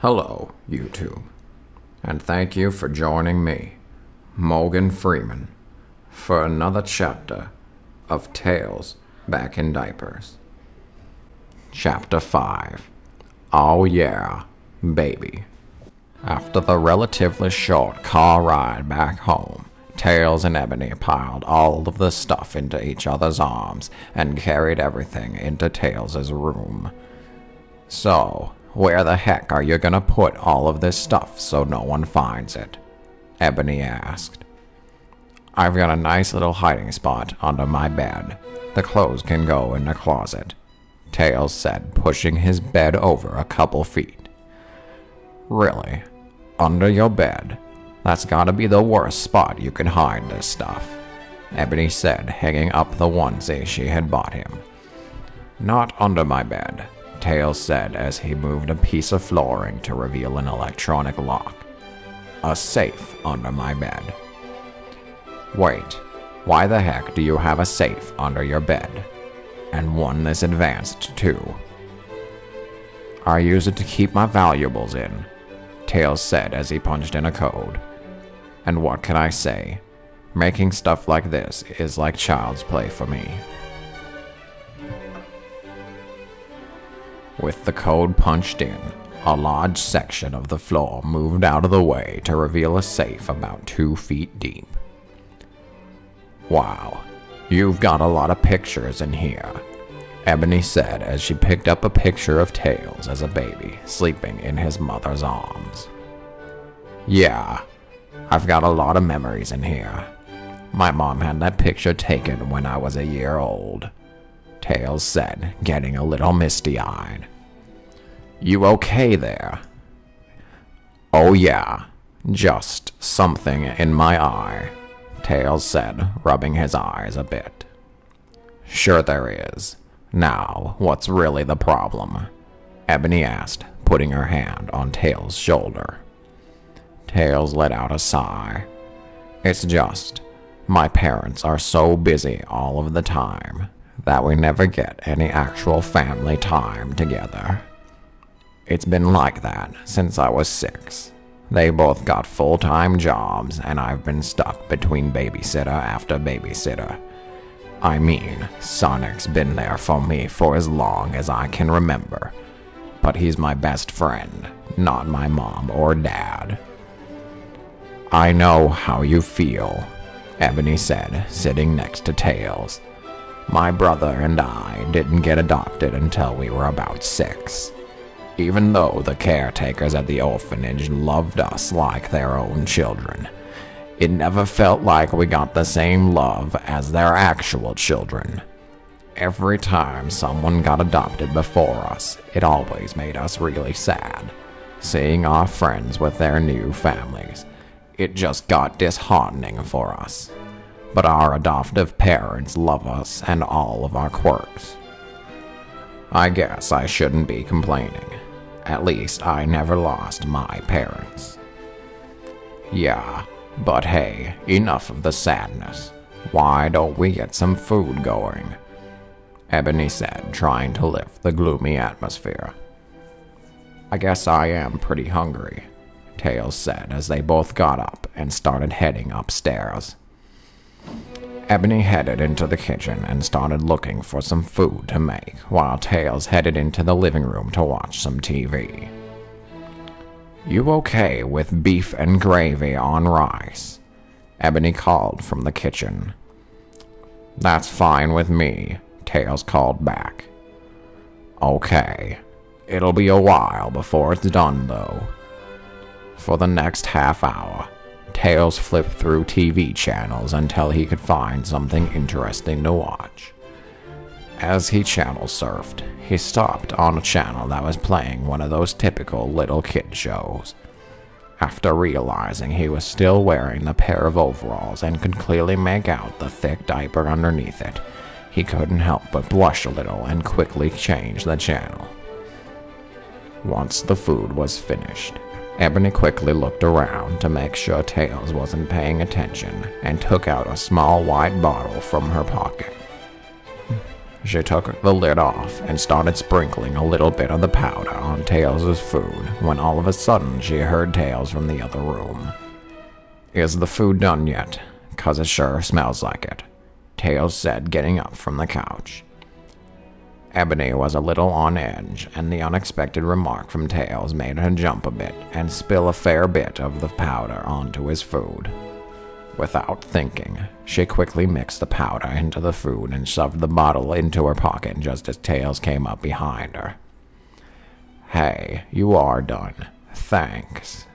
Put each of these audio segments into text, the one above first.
Hello, YouTube, and thank you for joining me, Morgan Freeman, for another chapter of Tales Back in Diapers. Chapter 5. Oh yeah, baby. After the relatively short car ride back home, Tails and Ebony piled all of the stuff into each other's arms and carried everything into Tails' room. So, where the heck are you gonna put all of this stuff so no one finds it? Ebony asked. I've got a nice little hiding spot under my bed. The clothes can go in the closet, Tails said, pushing his bed over a couple feet. Really? Under your bed? That's gotta be the worst spot you can hide this stuff, Ebony said, hanging up the onesie she had bought him. Not under my bed, Tails said as he moved a piece of flooring to reveal an electronic lock. A safe under my bed. Wait, why the heck do you have a safe under your bed? And one this advanced, too. I use it to keep my valuables in, Tails said as he punched in a code. And what can I say? Making stuff like this is like child's play for me. With the code punched in, a large section of the floor moved out of the way to reveal a safe about 2 feet deep. Wow, you've got a lot of pictures in here, Ebony said as she picked up a picture of Tails as a baby sleeping in his mother's arms. Yeah, I've got a lot of memories in here. My mom had that picture taken when I was a year old, Tails said, getting a little misty-eyed. You okay there? Oh yeah, just something in my eye, Tails said, rubbing his eyes a bit. Sure there is. Now, what's really the problem? Ebony asked, putting her hand on Tails' shoulder. Tails let out a sigh. It's just, my parents are so busy all of the time that we never get any actual family time together. It's been like that since I was 6. They both got full-time jobs, and I've been stuck between babysitter after babysitter. I mean, Sonic's been there for me for as long as I can remember, but he's my best friend, not my mom or dad. I know how you feel, Ebony said, sitting next to Tails. My brother and I didn't get adopted until we were about 6. Even though the caretakers at the orphanage loved us like their own children, it never felt like we got the same love as their actual children. Every time someone got adopted before us, it always made us really sad. Seeing our friends with their new families, it just got disheartening for us. But our adoptive parents love us and all of our quirks. I guess I shouldn't be complaining. At least I never lost my parents. Yeah, but hey, enough of the sadness. Why don't we get some food going? Ebony said, trying to lift the gloomy atmosphere. I guess I am pretty hungry, Tails said as they both got up and started heading upstairs. Ebony headed into the kitchen and started looking for some food to make, while Tails headed into the living room to watch some TV. You okay with beef and gravy on rice? Ebony called from the kitchen. That's fine with me, Tails called back. Okay, it'll be a while before it's done though. For the next half hour, Tails flipped through TV channels until he could find something interesting to watch. As he channel surfed, he stopped on a channel that was playing one of those typical little kid shows. After realizing he was still wearing the pair of overalls and could clearly make out the thick diaper underneath it, he couldn't help but blush a little and quickly change the channel. Once the food was finished, Ebony quickly looked around to make sure Tails wasn't paying attention and took out a small white bottle from her pocket. She took the lid off and started sprinkling a little bit of the powder on Tails' food when all of a sudden she heard Tails from the other room. "Is the food done yet? 'Cause it sure smells like it," Tails said, getting up from the couch. Ebony was a little on edge, and the unexpected remark from Tails made her jump a bit and spill a fair bit of the powder onto his food. Without thinking, she quickly mixed the powder into the food and shoved the bottle into her pocket just as Tails came up behind her. "Hey, you are done. Thanks,"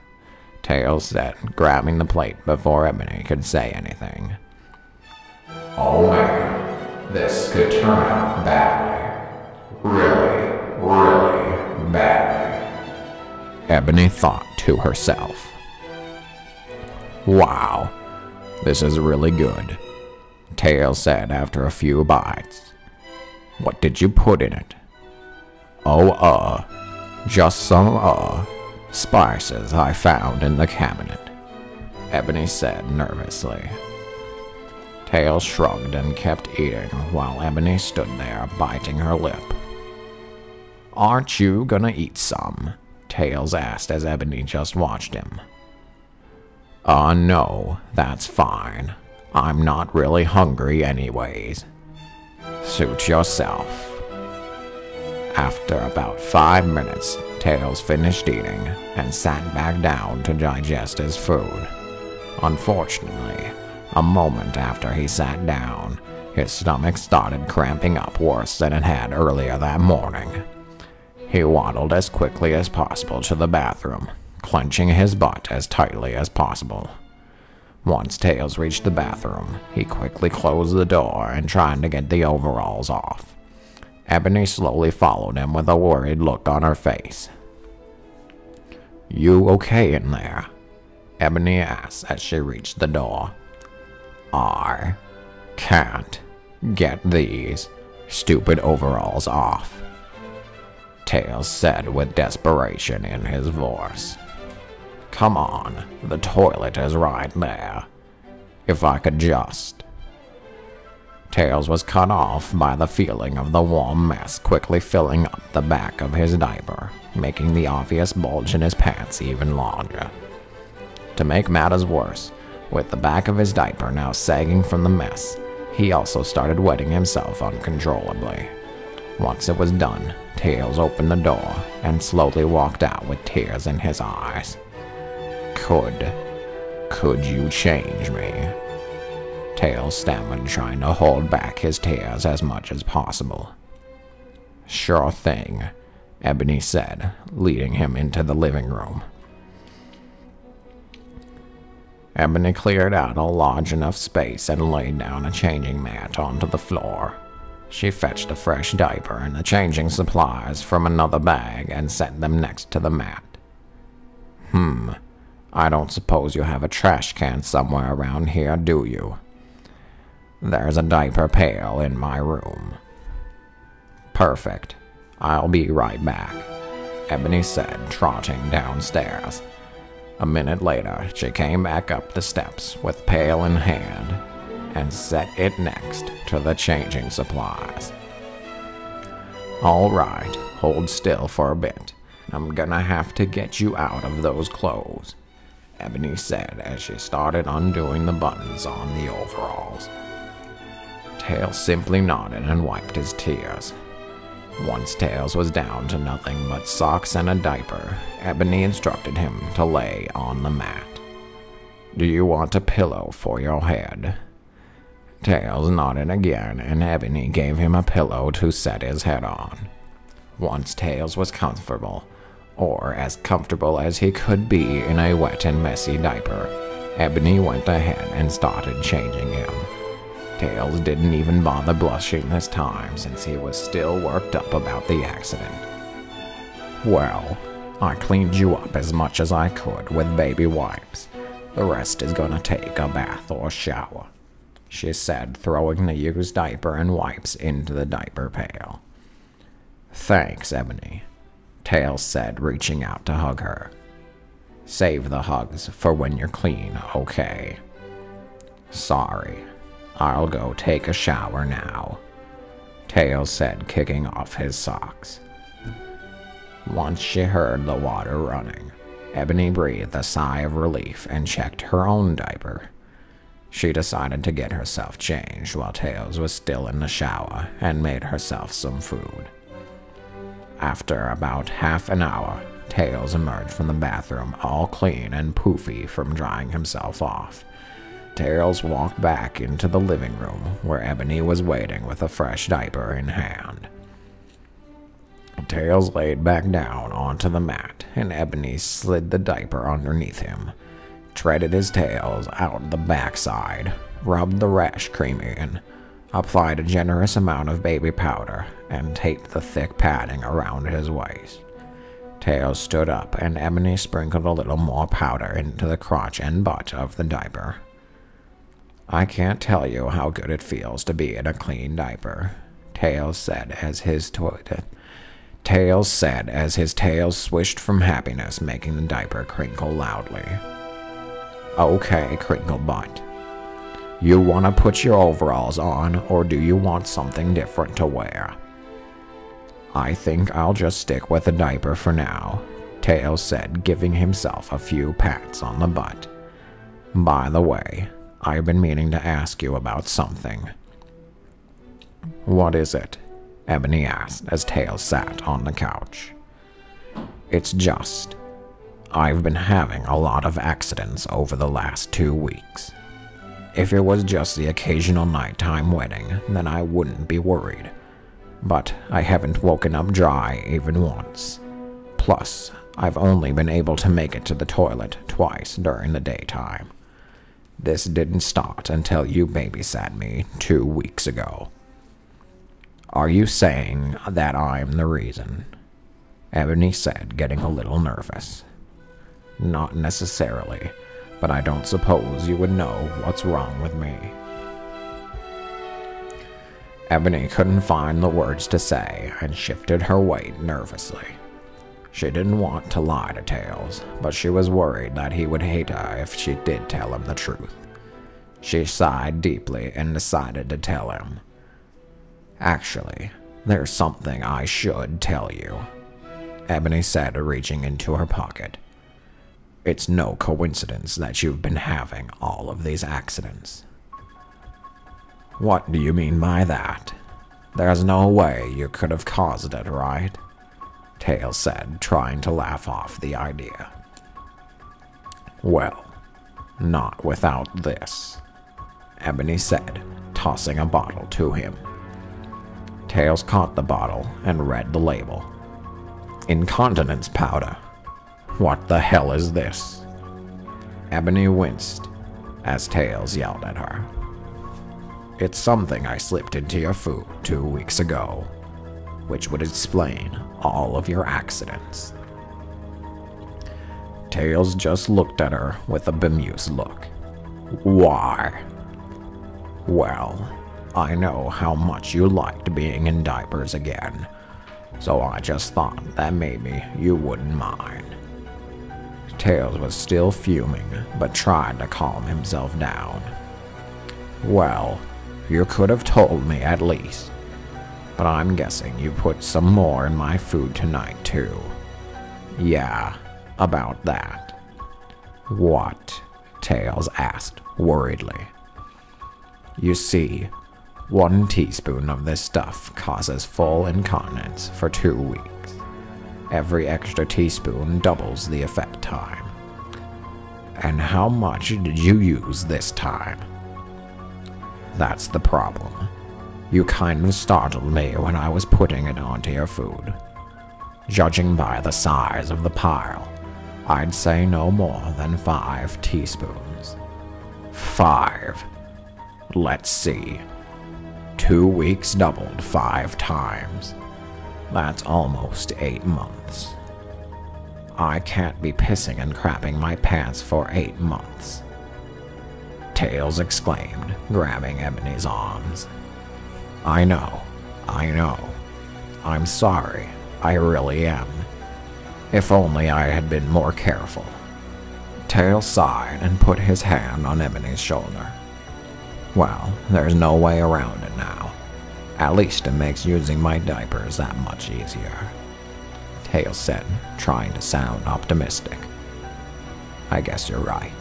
Tails said, grabbing the plate before Ebony could say anything. "Oh man, this could turn out badly. Really, really badly," Ebony thought to herself. "Wow. This is really good," Tails said after a few bites. "What did you put in it?" "Oh, just some, spices I found in the cabinet," Ebony said nervously. Tails shrugged and kept eating while Ebony stood there biting her lip. "Aren't you gonna eat some?" Tails asked as Ebony just watched him. No, that's fine. I'm not really hungry anyways." "Suit yourself." After about 5 minutes, Tails finished eating and sat back down to digest his food. Unfortunately, a moment after he sat down, his stomach started cramping up worse than it had earlier that morning. He waddled as quickly as possible to the bathroom, clenching his butt as tightly as possible. Once Tails reached the bathroom, he quickly closed the door and tried to get the overalls off. Ebony slowly followed him with a worried look on her face. "You okay in there?" Ebony asked as she reached the door. "I can't get these stupid overalls off," Tails said with desperation in his voice. "Come on, the toilet is right there. If I could just..." Tails was cut off by the feeling of the warm mess quickly filling up the back of his diaper, making the obvious bulge in his pants even larger. To make matters worse, with the back of his diaper now sagging from the mess, he also started wetting himself uncontrollably. Once it was done, Tails opened the door and slowly walked out with tears in his eyes. Could you change me?" Tails stammered, trying to hold back his tears as much as possible. "Sure thing," Ebony said, leading him into the living room. Ebony cleared out a large enough space and laid down a changing mat onto the floor. She fetched a fresh diaper and the changing supplies from another bag and set them next to the mat. I don't suppose you have a trash can somewhere around here, do you?" "There's a diaper pail in my room." "Perfect. I'll be right back," Ebony said, trotting downstairs. A minute later, she came back up the steps with pail in hand and set it next to the changing supplies. "All right, hold still for a bit. I'm gonna have to get you out of those clothes," Ebony said as she started undoing the buttons on the overalls. Tails simply nodded and wiped his tears. Once Tails was down to nothing but socks and a diaper, Ebony instructed him to lay on the mat. "Do you want a pillow for your head?" Tails nodded again, and Ebony gave him a pillow to set his head on. Once Tails was comfortable, or as comfortable as he could be in a wet and messy diaper, Ebony went ahead and started changing him. Tails didn't even bother blushing this time since he was still worked up about the accident. "Well, I cleaned you up as much as I could with baby wipes. The rest is gonna take a bath or shower," she said, throwing the used diaper and wipes into the diaper pail. "Thanks, Ebony," Tails said, reaching out to hug her. "Save the hugs for when you're clean, okay?" "Sorry. I'll go take a shower now." Tails said, kicking off his socks. Once she heard the water running, Ebony breathed a sigh of relief and checked her own diaper. She decided to get herself changed while Tails was still in the shower and made herself some food. After about half an hour, Tails emerged from the bathroom all clean and poofy from drying himself off. Tails walked back into the living room where Ebony was waiting with a fresh diaper in hand. Tails laid back down onto the mat, and Ebony slid the diaper underneath him, treaded his tails out the backside, rubbed the rash cream in, applied a generous amount of baby powder, and taped the thick padding around his waist. Tails stood up, and Ebony sprinkled a little more powder into the crotch and butt of the diaper. I can't tell you how good it feels to be in a clean diaper, Tails said as his tail swished from happiness, making the diaper crinkle loudly. Okay, Crinkle Butt. You want to put your overalls on, or do you want something different to wear? I think I'll just stick with the diaper for now, Tails said, giving himself a few pats on the butt. By the way, I've been meaning to ask you about something. What is it? Ebony asked as Tails sat on the couch. It's just, I've been having a lot of accidents over the last 2 weeks. If it was just the occasional nighttime wedding, then I wouldn't be worried. But I haven't woken up dry even once. Plus, I've only been able to make it to the toilet twice during the daytime. This didn't start until you babysat me 2 weeks ago. Are you saying that I'm the reason? Ebony said, getting a little nervous. Not necessarily, but I don't suppose you would know what's wrong with me. Ebony couldn't find the words to say and shifted her weight nervously. She didn't want to lie to Tails, but she was worried that he would hate her if she did tell him the truth. She sighed deeply and decided to tell him. Actually, there's something I should tell you, Ebony said, reaching into her pocket. It's no coincidence that you've been having all of these accidents. What do you mean by that? There's no way you could have caused it, right? Tails said, trying to laugh off the idea. Well, not without this, Ebony said, tossing a bottle to him. Tails caught the bottle and read the label. Incontinence powder. What the hell is this? Ebony winced as Tails yelled at her. It's something I slipped into your food 2 weeks ago, which would explain all of your accidents. Tails just looked at her with a bemused look. Why? Well, I know how much you liked being in diapers again, so I just thought that maybe you wouldn't mind. Tails was still fuming, but tried to calm himself down. Well, you could have told me at least, but I'm guessing you put some more in my food tonight too. Yeah, about that. What? Tails asked worriedly. You see, 1 teaspoon of this stuff causes full incontinence for 2 weeks. Every extra teaspoon doubles the effect time. And how much did you use this time? That's the problem. You kind of startled me when I was putting it onto your food. Judging by the size of the pile, I'd say no more than 5 teaspoons. 5. Let's see. 2 weeks doubled 5 times. That's almost 8 months. I can't be pissing and crapping my pants for 8 months. Tails exclaimed, grabbing Ebony's arms. I know. I'm sorry, I really am. If only I had been more careful. Tails sighed and put his hand on Ebony's shoulder. Well, there's no way around it now. At least it makes using my diapers that much easier," Tails said, trying to sound optimistic. "I guess you're right.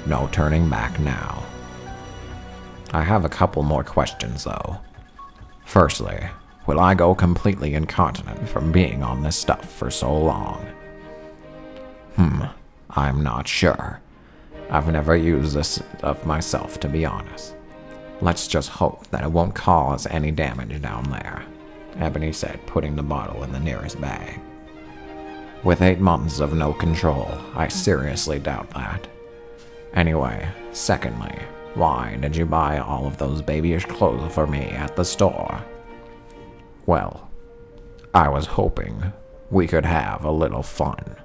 No turning back now. I have a couple more questions, though. Firstly, will I go completely incontinent from being on this stuff for so long?" I'm not sure. I've never used this of myself, to be honest. Let's just hope that it won't cause any damage down there," Ebony said, putting the bottle in the nearest bag. "With 8 months of no control, I seriously doubt that. Anyway, secondly, why did you buy all of those babyish clothes for me at the store?" "Well, I was hoping we could have a little fun,"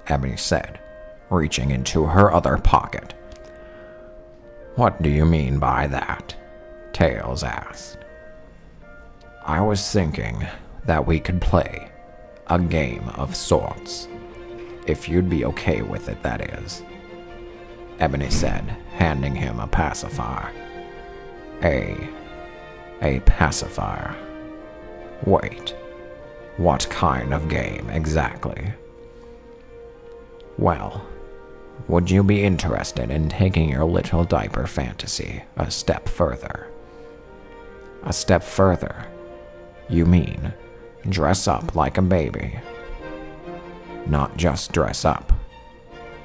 Ebony said, reaching into her other pocket. "What do you mean by that?" Tails asked. "I was thinking that we could play a game of sorts. If you'd be okay with it, that is," Ebony said, handing him a pacifier. A pacifier. Wait, what kind of game exactly?" "Well, would you be interested in taking your little diaper fantasy a step further?" "A step further? You mean dress up like a baby?" "Not just dress up,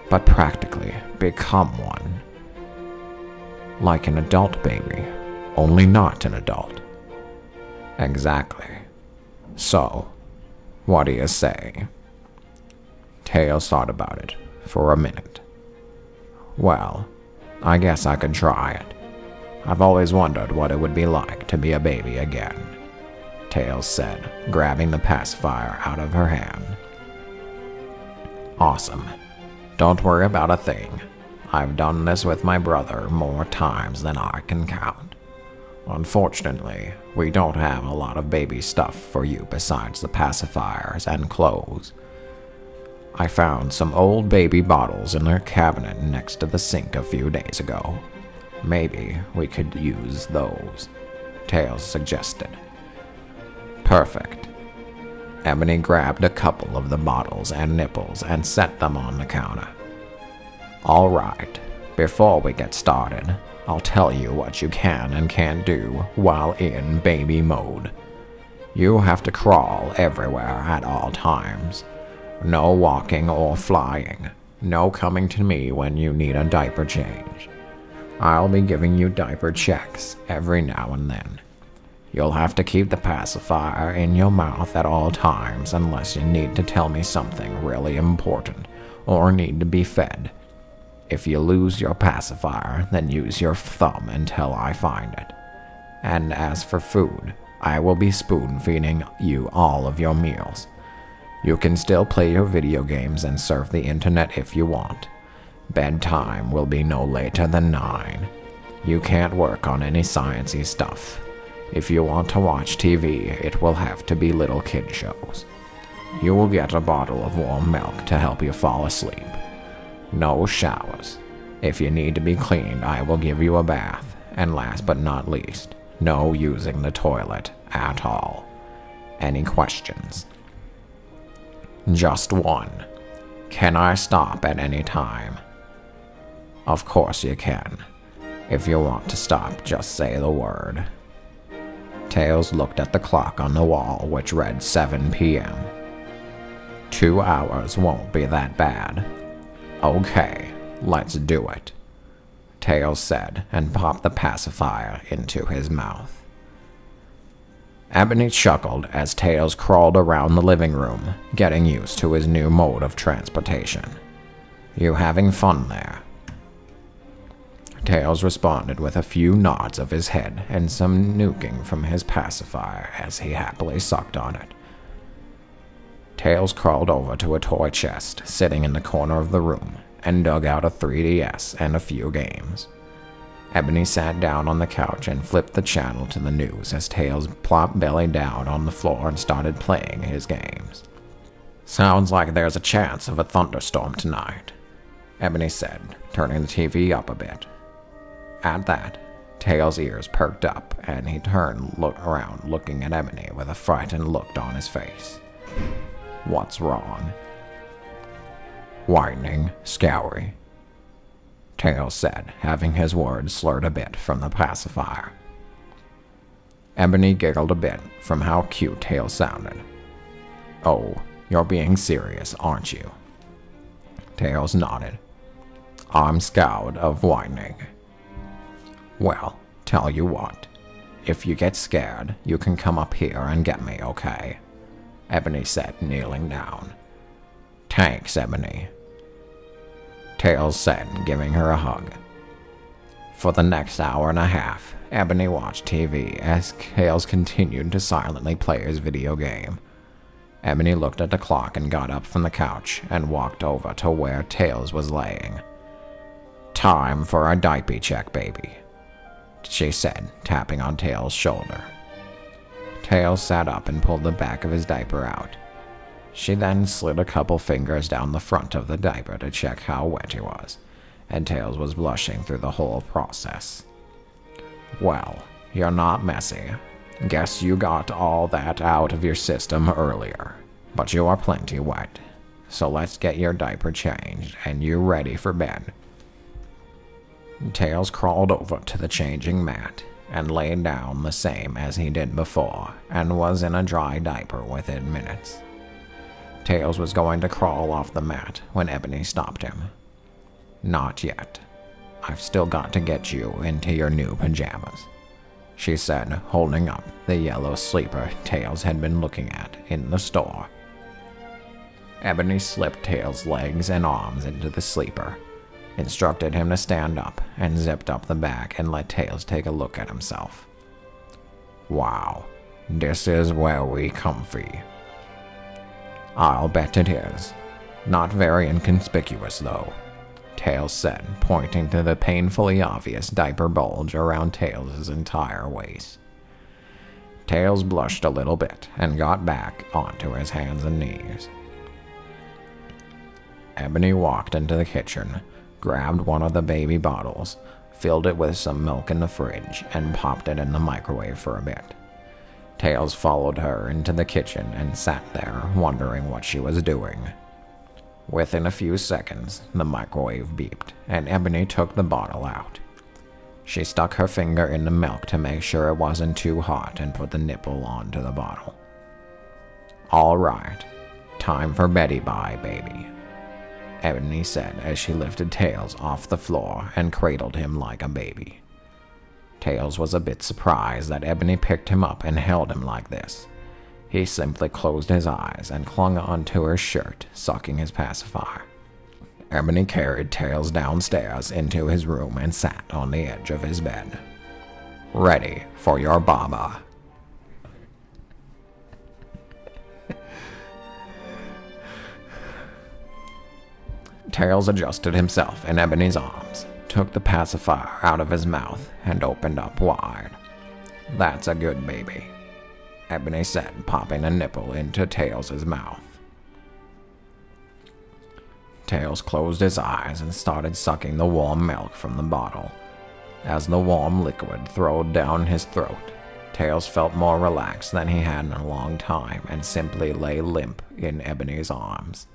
but practically become one. Like an adult baby, only not an adult." "Exactly. So, what do you say?" Tails thought about it for a minute. "Well, I guess I could try it. I've always wondered what it would be like to be a baby again," Tails said, grabbing the pacifier out of her hand. "Awesome. Don't worry about a thing. I've done this with my brother more times than I can count. Unfortunately, we don't have a lot of baby stuff for you besides the pacifiers and clothes. I found some old baby bottles in their cabinet next to the sink a few days ago. Maybe we could use those," Tails suggested. "Perfect." Ebony grabbed a couple of the bottles and nipples and set them on the counter. "All right, before we get started, I'll tell you what you can and can't do while in baby mode. You have to crawl everywhere at all times. No walking or flying. No coming to me when you need a diaper change. I'll be giving you diaper checks every now and then. You'll have to keep the pacifier in your mouth at all times unless you need to tell me something really important or need to be fed. If you lose your pacifier, then use your thumb until I find it. And as for food, I will be spoon-feeding you all of your meals. You can still play your video games and surf the internet if you want. Bedtime will be no later than 9. You can't work on any sciencey stuff. If you want to watch TV, it will have to be little kid shows. You will get a bottle of warm milk to help you fall asleep. No showers. If you need to be cleaned, I will give you a bath. And last but not least, no using the toilet at all. Any questions?" "Just one. Can I stop at any time?" "Of course you can. If you want to stop, just say the word." Tails looked at the clock on the wall, which read 7 p.m. 2 hours won't be that bad. "Okay, let's do it," Tails said, and popped the pacifier into his mouth. Ebony chuckled as Tails crawled around the living room, getting used to his new mode of transportation. "You having fun there?" Tails responded with a few nods of his head and some nuking from his pacifier as he happily sucked on it. Tails crawled over to a toy chest sitting in the corner of the room and dug out a 3DS and a few games. Ebony sat down on the couch and flipped the channel to the news as Tails plopped belly down on the floor and started playing his games. "Sounds like there's a chance of a thunderstorm tonight," Ebony said, turning the TV up a bit. At that, Tails' ears perked up, and he turned around looking at Ebony with a frightened look on his face. "What's wrong?" "Whining, scoury," Tails said, having his words slurred a bit from the pacifier. Ebony giggled a bit from how cute Tails sounded. "Oh, you're being serious, aren't you?" Tails nodded. "I'm scared of whining." "Well, tell you what. If you get scared, you can come up here and get me, okay?" Ebony said, kneeling down. "Thanks, Ebony," Tails said, giving her a hug. For the next hour and a half, Ebony watched TV as Tails continued to silently play his video game. Ebony looked at the clock and got up from the couch and walked over to where Tails was laying. "Time for a diaper check, baby," she said, tapping on Tails' shoulder. Tails sat up and pulled the back of his diaper out. She then slid a couple fingers down the front of the diaper to check how wet he was, and Tails was blushing through the whole process. "Well, you're not messy. Guess you got all that out of your system earlier, but you are plenty wet. So let's get your diaper changed and you ready for bed." Tails crawled over to the changing mat and laid down the same as he did before and was in a dry diaper within minutes. Tails was going to crawl off the mat when Ebony stopped him. "Not yet. I've still got to get you into your new pajamas," she said, holding up the yellow sleeper Tails had been looking at in the store. Ebony slipped Tails' legs and arms into the sleeper, instructed him to stand up, and zipped up the back and let Tails take a look at himself. "Wow, this is very comfy." "I'll bet it is. Not very inconspicuous, though," Tails said, pointing to the painfully obvious diaper bulge around Tails' entire waist. Tails blushed a little bit and got back onto his hands and knees. Ebony walked into the kitchen, grabbed one of the baby bottles, filled it with some milk in the fridge, and popped it in the microwave for a bit. Tails followed her into the kitchen and sat there, wondering what she was doing. Within a few seconds, the microwave beeped, and Ebony took the bottle out. She stuck her finger in the milk to make sure it wasn't too hot and put the nipple onto the bottle. "All right, time for Betty Bye, baby," Ebony said as she lifted Tails off the floor and cradled him like a baby. Tails was a bit surprised that Ebony picked him up and held him like this. He simply closed his eyes and clung onto her shirt, sucking his pacifier. Ebony carried Tails downstairs into his room and sat on the edge of his bed. "Ready for your baba." Tails adjusted himself in Ebony's arms, took the pacifier out of his mouth, and opened up wide. "That's a good baby," Ebony said, popping a nipple into Tails' mouth. Tails closed his eyes and started sucking the warm milk from the bottle. As the warm liquid flowed down his throat, Tails felt more relaxed than he had in a long time and simply lay limp in Ebony's arms.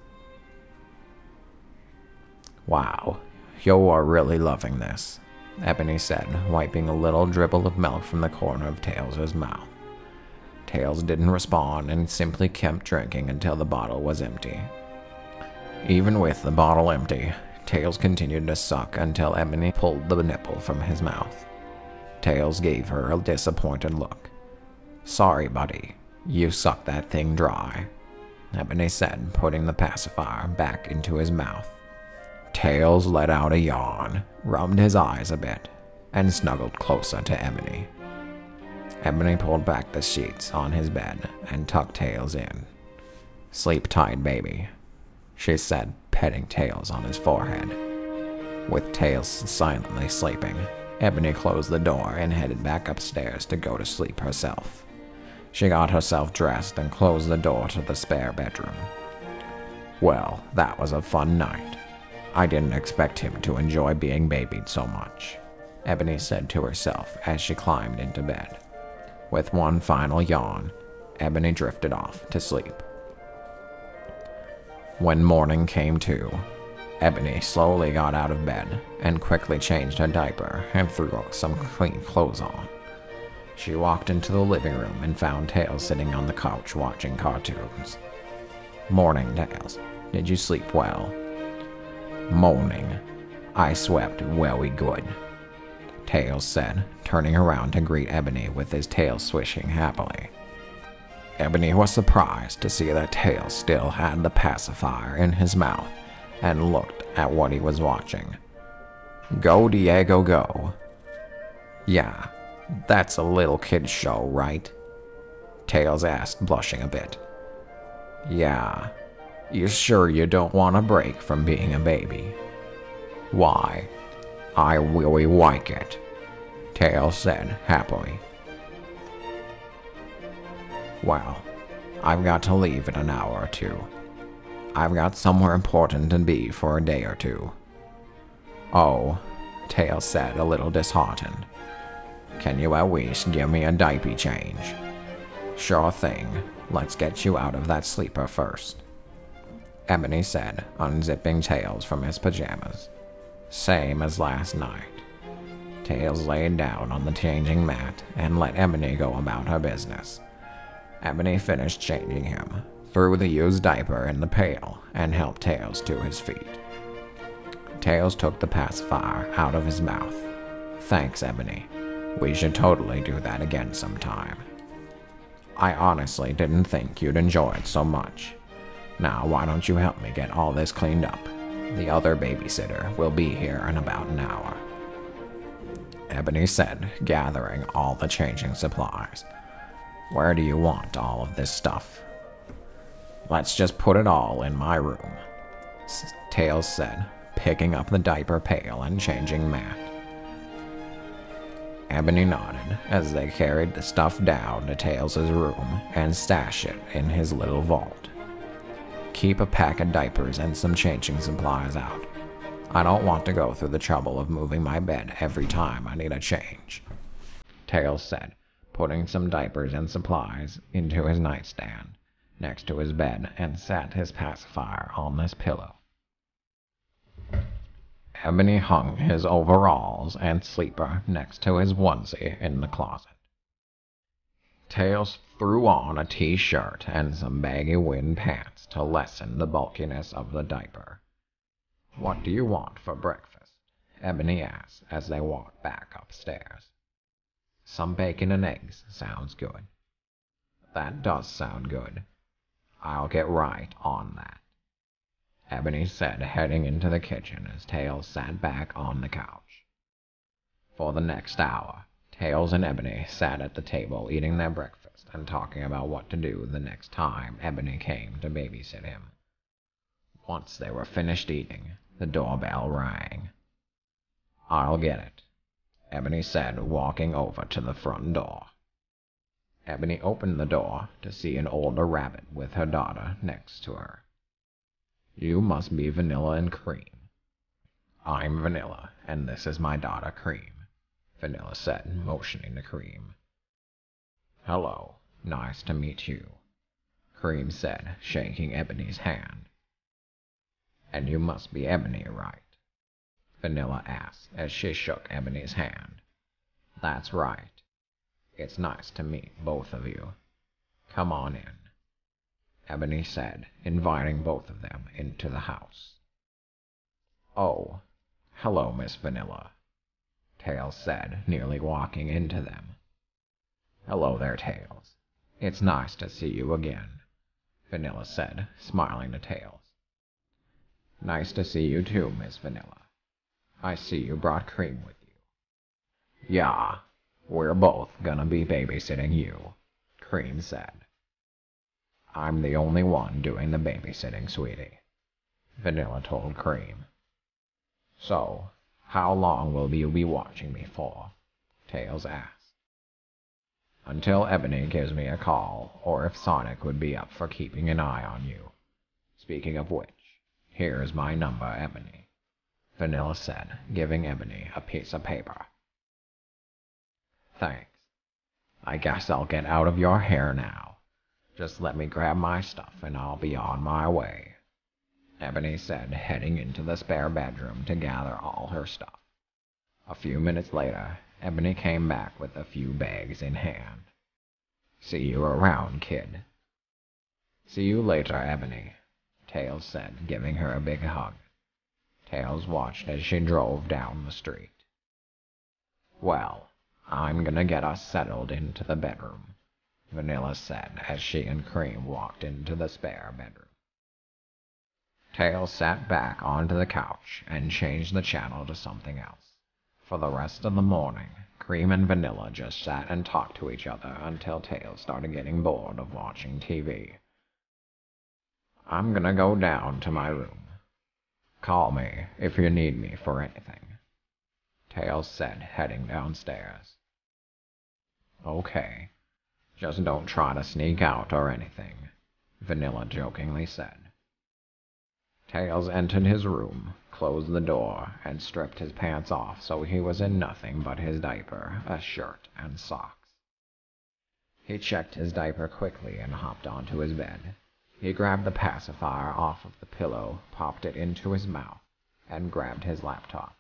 "Wow, you are really loving this," Ebony said, wiping a little dribble of milk from the corner of Tails' mouth. Tails didn't respond and simply kept drinking until the bottle was empty. Even with the bottle empty, Tails continued to suck until Ebony pulled the nipple from his mouth. Tails gave her a disappointed look. "Sorry, buddy, you sucked that thing dry," Ebony said, putting the pacifier back into his mouth. Tails let out a yawn, rubbed his eyes a bit, and snuggled closer to Ebony. Ebony pulled back the sheets on his bed and tucked Tails in. "Sleep tight, baby," she said, petting Tails on his forehead. With Tails silently sleeping, Ebony closed the door and headed back upstairs to go to sleep herself. She got herself dressed and closed the door to the spare bedroom. Well, that was a fun night. I didn't expect him to enjoy being babied so much. Ebony said to herself as she climbed into bed. With one final yawn, Ebony drifted off to sleep. When morning came to, Ebony slowly got out of bed and quickly changed her diaper and threw some clean clothes on. She walked into the living room and found Tails sitting on the couch watching cartoons. "Morning, Tails. Did you sleep well?" "Morning. I slept very good," Tails said, turning around to greet Ebony with his tail swishing happily. Ebony was surprised to see that Tails still had the pacifier in his mouth and looked at what he was watching. "Go, Diego, go." "Yeah, that's a little kid's show, right?" Tails asked, blushing a bit. "Yeah. You sure you don't want a break from being a baby?" "Why, I really like it," Tails said happily. "Well, I've got to leave in an hour or two. I've got somewhere important to be for a day or two." "Oh," Tails said, a little disheartened. "Can you at least give me a diaper change?" "Sure thing. Let's get you out of that sleeper first," Ebony said, unzipping Tails from his pajamas. Same as last night. Tails laid down on the changing mat and let Ebony go about her business. Ebony finished changing him, threw the used diaper in the pail, and helped Tails to his feet. Tails took the pacifier out of his mouth. "Thanks, Ebony. We should totally do that again sometime. I honestly didn't think you'd enjoy it so much. Now why don't you help me get all this cleaned up? The other babysitter will be here in about an hour," Ebony said, gathering all the changing supplies. "Where do you want all of this stuff?" "Let's just put it all in my room," Tails said, picking up the diaper pail and changing mat. Ebony nodded as they carried the stuff down to Tails' room and stashed it in his little vault. "Keep a pack of diapers and some changing supplies out. I don't want to go through the trouble of moving my bed every time I need a change," Tails said, putting some diapers and supplies into his nightstand next to his bed and sat his pacifier on his pillow. Ebony hung his overalls and sleeper next to his onesie in the closet. Tails threw on a t-shirt and some baggy wind pants to lessen the bulkiness of the diaper. "What do you want for breakfast?" Ebony asked as they walked back upstairs. "Some bacon and eggs sounds good." "That does sound good. I'll get right on that," Ebony said, heading into the kitchen as Tails sat back on the couch. For the next hour, Tails and Ebony sat at the table eating their breakfast and talking about what to do the next time Ebony came to babysit him. Once they were finished eating, the doorbell rang. "I'll get it," Ebony said, walking over to the front door. Ebony opened the door to see an older rabbit with her daughter next to her. "You must be Vanilla and Cream." "I'm Vanilla, and this is my daughter Cream," Vanilla said, motioning to Cream. "Hello, nice to meet you," Cream said, shaking Ebony's hand. "And you must be Ebony, right?" Vanilla asked as she shook Ebony's hand. "That's right. It's nice to meet both of you. Come on in," Ebony said, inviting both of them into the house. "Oh, hello, Miss Vanilla," Tails said, nearly walking into them. "Hello there, Tails. It's nice to see you again," Vanilla said, smiling to Tails. "Nice to see you too, Miss Vanilla. I see you brought Cream with you." "Yeah, we're both gonna be babysitting you," Cream said. "I'm the only one doing the babysitting, sweetie," Vanilla told Cream. "So, how long will you be watching me for?" Tails asked. "Until Ebony gives me a call, or if Sonic would be up for keeping an eye on you. Speaking of which, here's my number, Ebony," Vanilla said, giving Ebony a piece of paper. Thanks. I guess I'll get out of your hair now. Just let me grab my stuff and I'll be on my way, Ebony said, heading into the spare bedroom to gather all her stuff. A few minutes later, Ebony came back with a few bags in hand. See you around, kid. See you later, Ebony, Tails said, giving her a big hug. Tails watched as she drove down the street. Well, I'm gonna get us settled into the bedroom, Vanilla said as she and Cream walked into the spare bedroom. Tails sat back onto the couch and changed the channel to something else. For the rest of the morning, Cream and Vanilla just sat and talked to each other until Tails started getting bored of watching TV. I'm gonna go down to my room. Call me if you need me for anything, Tails said, heading downstairs. Okay, just don't try to sneak out or anything, Vanilla jokingly said. Tails entered his room, closed the door, and stripped his pants off so he was in nothing but his diaper, a shirt, and socks. He checked his diaper quickly and hopped onto his bed. He grabbed the pacifier off of the pillow, popped it into his mouth, and grabbed his laptop.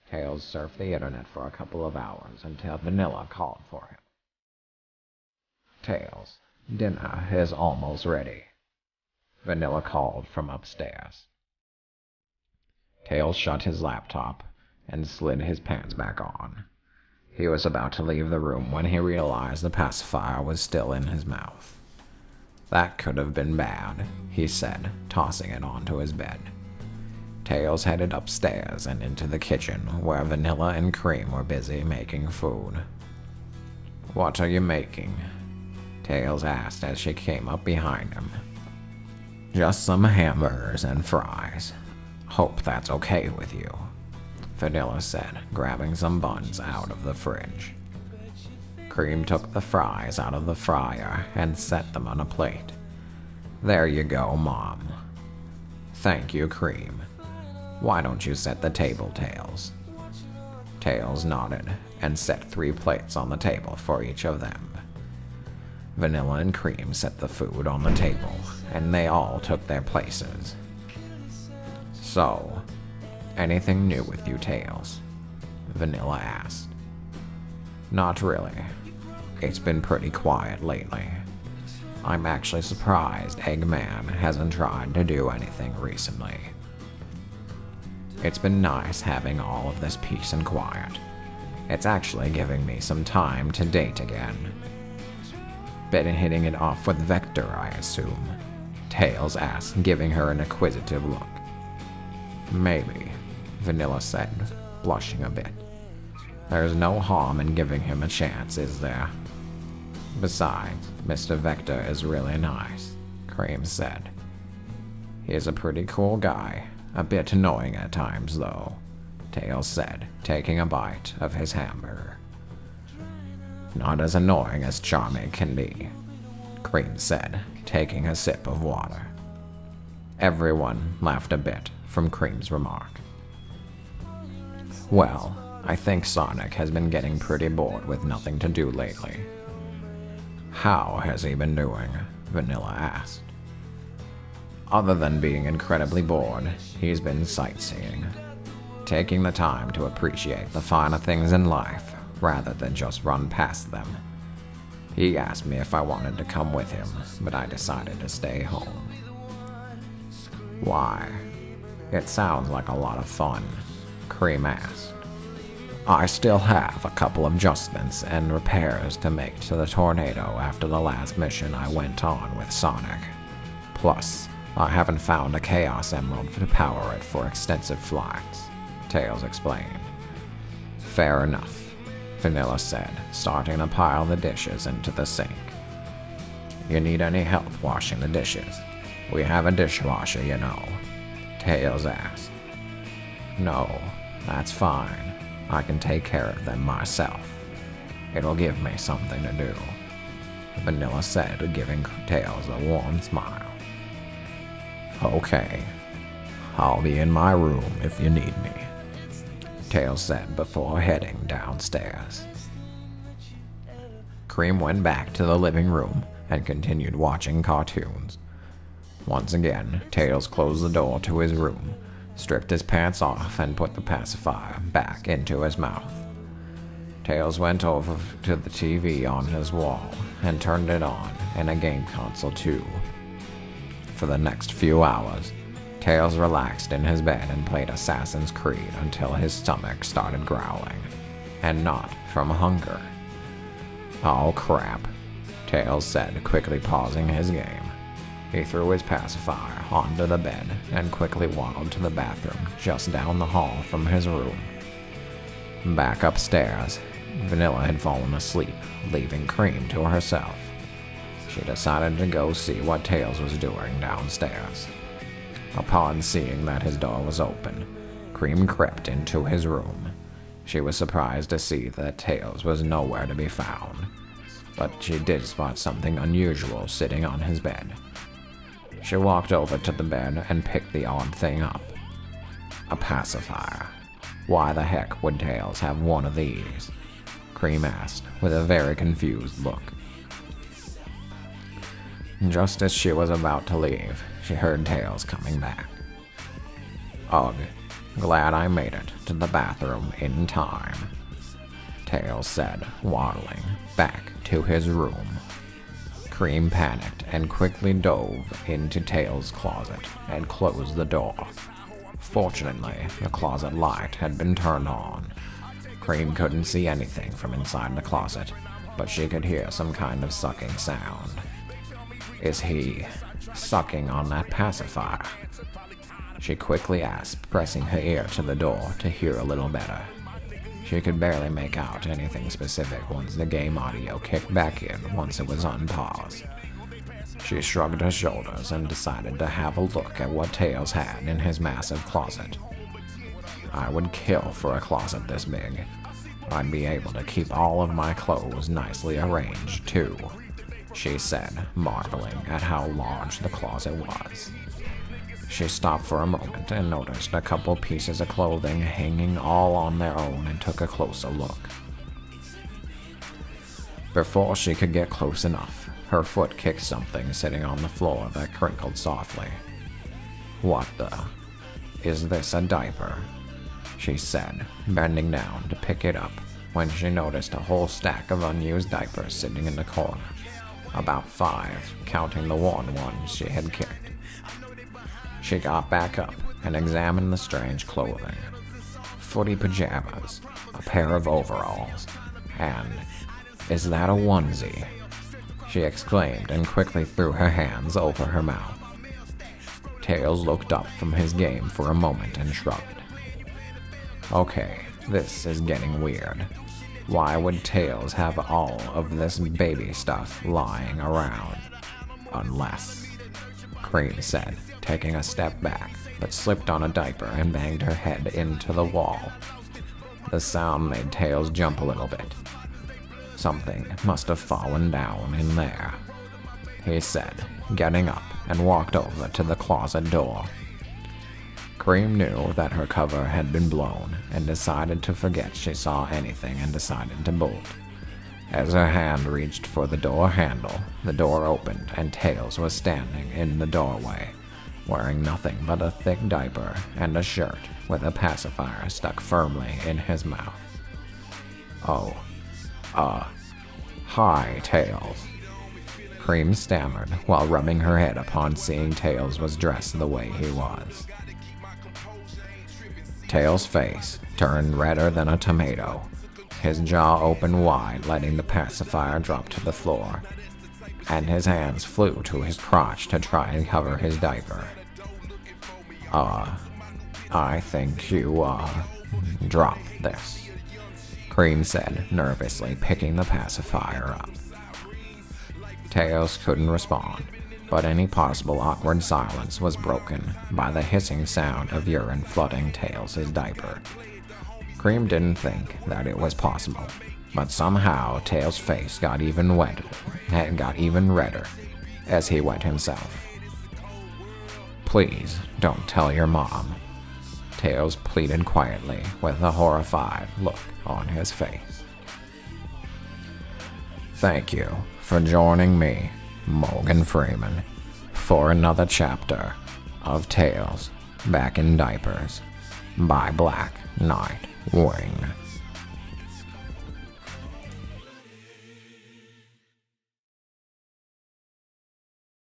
Tails surfed the internet for a couple of hours until Vanilla called for him. Tails, dinner is almost ready, Vanilla called from upstairs. Tails shut his laptop and slid his pants back on. He was about to leave the room when he realized the pacifier was still in his mouth. That could have been bad, he said, tossing it onto his bed. Tails headed upstairs and into the kitchen, where Vanilla and Cream were busy making food. What are you making? Tails asked as she came up behind him. Just some hamburgers and fries. Hope that's okay with you, Vanilla said, grabbing some buns out of the fridge. Cream took the fries out of the fryer and set them on a plate. There you go, Mom. Thank you, Cream. Why don't you set the table, Tails? Tails nodded and set 3 plates on the table for each of them. Vanilla and Cream set the food on the table, and they all took their places. So, anything new with you, Tails? Vanilla asked. Not really. It's been pretty quiet lately. I'm actually surprised Eggman hasn't tried to do anything recently. It's been nice having all of this peace and quiet. It's actually giving me some time to date again. Been hitting it off with Vector, I assume, Tails asked, giving her an inquisitive look. Maybe, Vanilla said, blushing a bit. There's no harm in giving him a chance, is there? Besides, Mr. Vector is really nice, Cream said. He's a pretty cool guy, a bit annoying at times though, Tails said, taking a bite of his hamburger. Not as annoying as Charming can be, Cream said, taking a sip of water. Everyone laughed a bit from Cream's remark. Well, I think Sonic has been getting pretty bored with nothing to do lately. How has he been doing? Vanilla asked. Other than being incredibly bored, he's been sightseeing, taking the time to appreciate the finer things in life rather than just run past them. He asked me if I wanted to come with him, but I decided to stay home. Why? It sounds like a lot of fun, Cream asked. I still have a couple of adjustments and repairs to make to the tornado after the last mission I went on with Sonic. Plus, I haven't found a Chaos Emerald to power it for extensive flights, Tails explained. Fair enough, Vanilla said, starting to pile the dishes into the sink. You need any help washing the dishes? We have a dishwasher, you know, Tails asked. No, that's fine. I can take care of them myself. It'll give me something to do, Vanilla said, giving Tails a warm smile. Okay, I'll be in my room if you need me, Tails said before heading downstairs. Cream went back to the living room and continued watching cartoons. Once again, Tails closed the door to his room, stripped his pants off, and put the pacifier back into his mouth. Tails went over to the TV on his wall and turned it on in a game console too. For the next few hours, Tails relaxed in his bed and played Assassin's Creed until his stomach started growling, and not from hunger. "Oh crap," Tails said, quickly pausing his game. He threw his pacifier onto the bed and quickly waddled to the bathroom just down the hall from his room. Back upstairs, Vanilla had fallen asleep, leaving Cream to herself. She decided to go see what Tails was doing downstairs. Upon seeing that his door was open, Cream crept into his room. She was surprised to see that Tails was nowhere to be found, but she did spot something unusual sitting on his bed. She walked over to the bed and picked the odd thing up. A pacifier. Why the heck would Tails have one of these? Cream asked, with a very confused look. Just as she was about to leave, she heard Tails coming back. "Ugh, glad I made it to the bathroom in time," Tails said, waddling back to his room. Cream panicked and quickly dove into Tails' closet and closed the door. Fortunately, the closet light had been turned on. Cream couldn't see anything from inside the closet, but she could hear some kind of sucking sound. "Is he sucking on that pacifier?" she quickly asked, pressing her ear to the door to hear a little better. She could barely make out anything specific once the game audio kicked back in once it was on pause. She shrugged her shoulders and decided to have a look at what Tails had in his massive closet. "I would kill for a closet this big. I'd be able to keep all of my clothes nicely arranged, too," she said, marveling at how large the closet was. She stopped for a moment and noticed a couple pieces of clothing hanging all on their own and took a closer look. Before she could get close enough, her foot kicked something sitting on the floor that crinkled softly. "What the? Is this a diaper?" she said, bending down to pick it up when she noticed a whole stack of unused diapers sitting in the corner. About 5, counting the worn ones she had kicked. She got back up and examined the strange clothing. Footy pajamas, a pair of overalls, and, "Is that a onesie?" she exclaimed and quickly threw her hands over her mouth. Tails looked up from his game for a moment and shrugged. "Okay, this is getting weird. Why would Tails have all of this baby stuff lying around? Unless," Cream said, taking a step back, but slipped on a diaper and banged her head into the wall. The sound made Tails jump a little bit. "Something must have fallen down in there," he said, getting up and walked over to the closet door. Cream knew that her cover had been blown and decided to forget she saw anything and decided to bolt. As her hand reached for the door handle, the door opened and Tails was standing in the doorway, wearing nothing but a thick diaper and a shirt with a pacifier stuck firmly in his mouth. "Oh, hi, Tails," Cream stammered while rubbing her head upon seeing Tails was dressed the way he was. Tails' face turned redder than a tomato. His jaw opened wide, letting the pacifier drop to the floor, and his hands flew to his crotch to try and cover his diaper. I think you, drop this," Cream said, nervously picking the pacifier up. Tails couldn't respond, but any possible awkward silence was broken by the hissing sound of urine flooding Tails' diaper. Cream didn't think that it was possible, but somehow Tails' face got even wetter and got even redder as he wet himself. "Please don't tell your mom," Tails pleaded quietly with a horrified look on his face. Thank you for joining me, Morgan Freeman, for another chapter of Tales Back in Diapers by Black Knight Wing.